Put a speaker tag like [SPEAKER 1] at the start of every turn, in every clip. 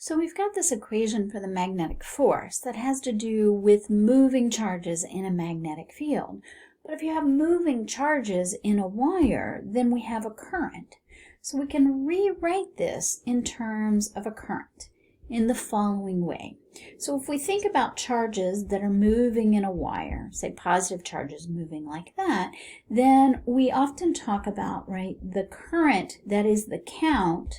[SPEAKER 1] So we've got this equation for the magnetic force that has to do with moving charges in a magnetic field. But if you have moving charges in a wire, then we have a current. So we can rewrite this in terms of a current in the following way. So if we think about charges that are moving in a wire, say positive charges moving like that, then we often talk about, right, the current that is the count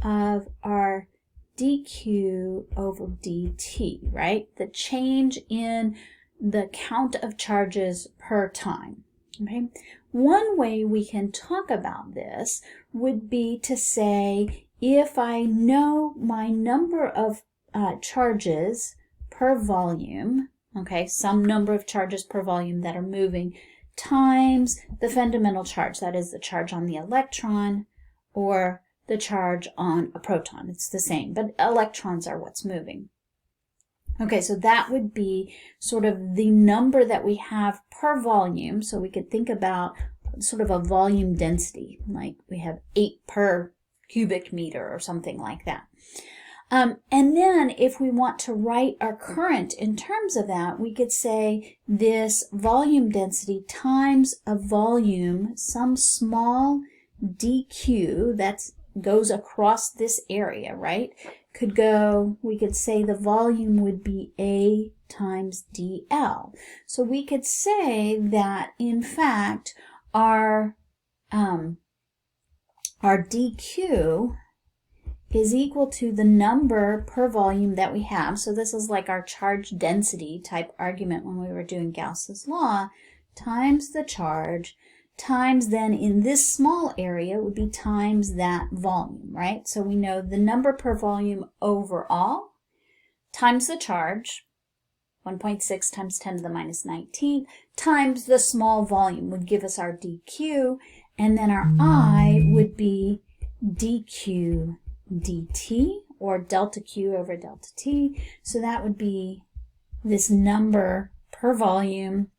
[SPEAKER 1] of our dq over dt, right? The change in the count of charges per time, okay? One way we can talk about this would be to say, if I know my number of charges per volume, okay, some number of charges per volume that are moving, times the fundamental charge, that is the charge on the electron or the charge on a proton. It's the same, but electrons are what's moving. Okay, so that would be sort of the number that we have per volume. So we could think about sort of a volume density, like we have 8 per cubic meter or something like that. And then if we want to write our current in terms of that, we could say this volume density times a volume, some small dq that's goes across this area, right? We could say the volume would be A times dl. So we could say that, in fact, our dq is equal to the number per volume that we have. So this is like our charge density type argument when we were doing Gauss's law, times the charge, times then in this small area would be times that volume, right? So we know the number per volume overall times the charge, 1.6 times 10 to the minus 19, times the small volume would give us our dq, and then our I would be dq dt, or delta q over delta t. So that would be this number per volume,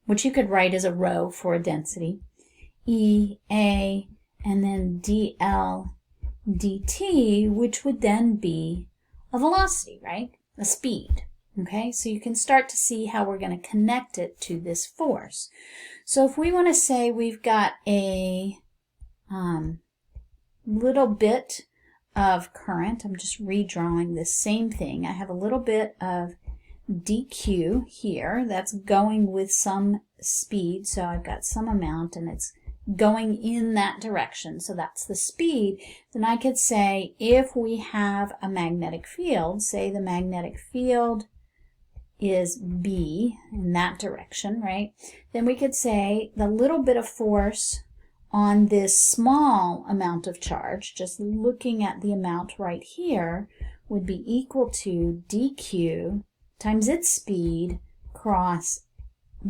[SPEAKER 1] which you could write as a rho for a density, E, A, and then dl dt, which would then be a velocity, right? A speed. Okay, so you can start to see how we're going to connect it to this force. So if we want to say we've got a little bit of current, I'm just redrawing this same thing. I have a little bit of dq here that's going with some speed, so I've got some amount and it's going in that direction, so that's the speed. Then I could say, if we have a magnetic field, say the magnetic field is B in that direction, right? Then we could say the little bit of force on this small amount of charge, just looking at the amount right here, would be equal to dq times its speed cross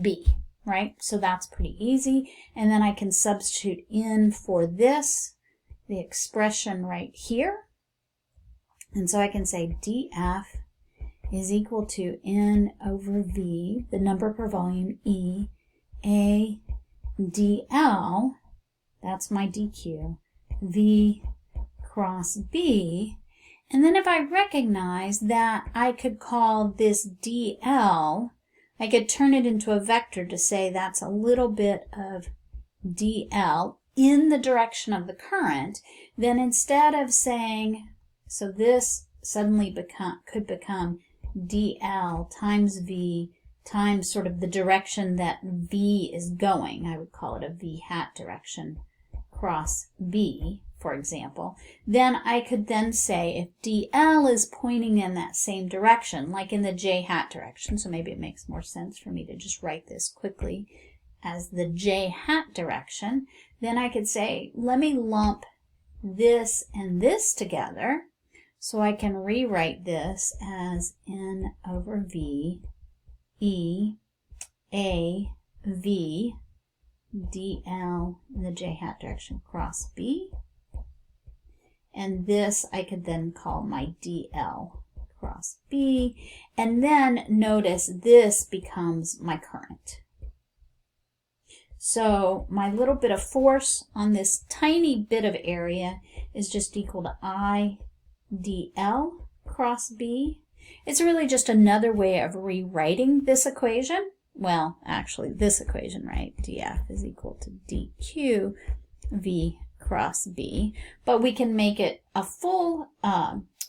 [SPEAKER 1] B, right? So that's pretty easy. And then I can substitute in for this, the expression right here. And so I can say dF is equal to N over V, the number per volume, E, A, dl, that's my dq, V cross B. And then if I recognize that I could call this dl, I could turn it into a vector to say that's a little bit of dl in the direction of the current. Then instead of saying, so this suddenly could become dl times v times sort of the direction that v is going. I would call it a v hat direction cross b, for example. Then I could then say if dl is pointing in that same direction, like in the j hat direction, so maybe it makes more sense for me to just write this quickly as the j hat direction, then I could say, let me lump this and this together, so I can rewrite this as N over V, E, A, V, dl in the j hat direction cross B. And this I could then call my dl cross B. And then notice this becomes my current. So my little bit of force on this tiny bit of area is just equal to I dl. cross B. It's really just another way of rewriting this equation. Well, actually this equation, right? dF is equal to dq V cross B. But we can make it a full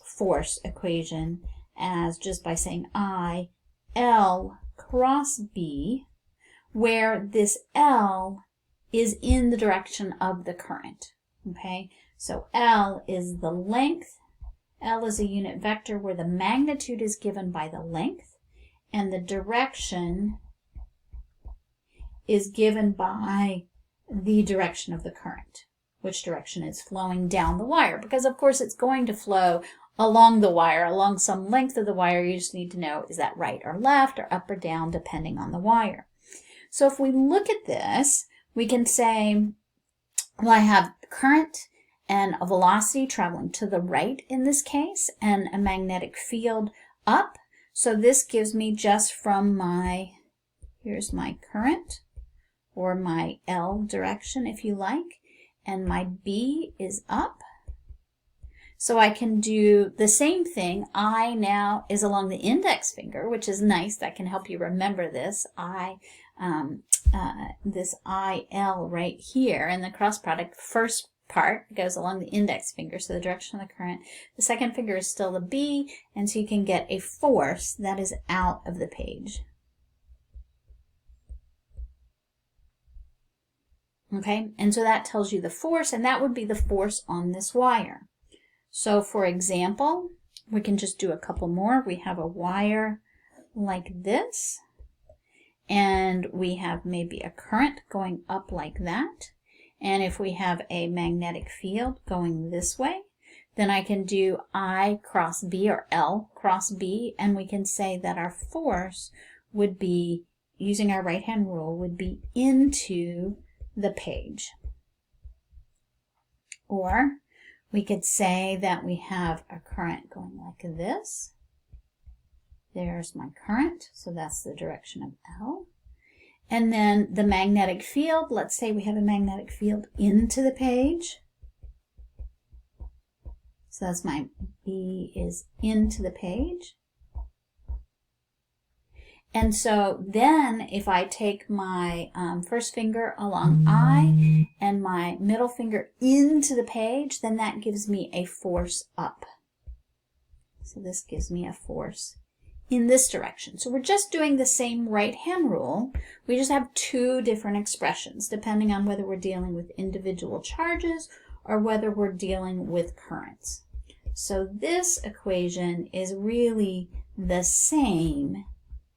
[SPEAKER 1] force equation as just by saying I L cross B, where this L is in the direction of the current. Okay, so L is the length. L is a unit vector where the magnitude is given by the length, and the direction is given by the direction of the current, which direction is flowing down the wire, because of course it's going to flow along the wire, along some length of the wire. You just need to know, is that right or left or up or down, depending on the wire. So if we look at this, we can say, well, I have current and a velocity traveling to the right in this case, and a magnetic field up. So this gives me just from my, here's my current, or my L direction if you like, and my B is up. So I can do the same thing. I now is along the index finger, which is nice. That can help you remember this. This IL right here, and the cross product, first part goes along the index finger, so the direction of the current. The second finger is still the B, and so you can get a force that is out of the page. Okay, and so that tells you the force, and that would be the force on this wire. So for example, we can just do a couple more. We have a wire like this, and we have maybe a current going up like that. And if we have a magnetic field going this way, then I can do I cross B or L cross B, and we can say that our force would be, using our right-hand rule, would be into the page. Or we could say that we have a current going like this. There's my current, so that's the direction of L. And then the magnetic field, let's say we have a magnetic field into the page. So that's my B is into the page. And so then if I take my first finger along I and my middle finger into the page, then that gives me a force up. So this gives me a force in this direction. So we're just doing the same right-hand rule. We just have two different expressions depending on whether we're dealing with individual charges or whether we're dealing with currents. So this equation is really the same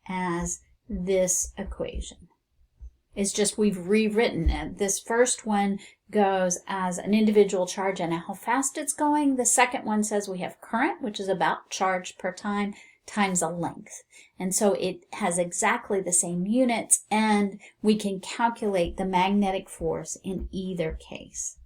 [SPEAKER 1] as this equation. It's just we've rewritten it. This first one goes as an individual charge and how fast it's going. The second one says we have current, which is about charge per time, times a length. And so it has exactly the same units, and we can calculate the magnetic force in either case.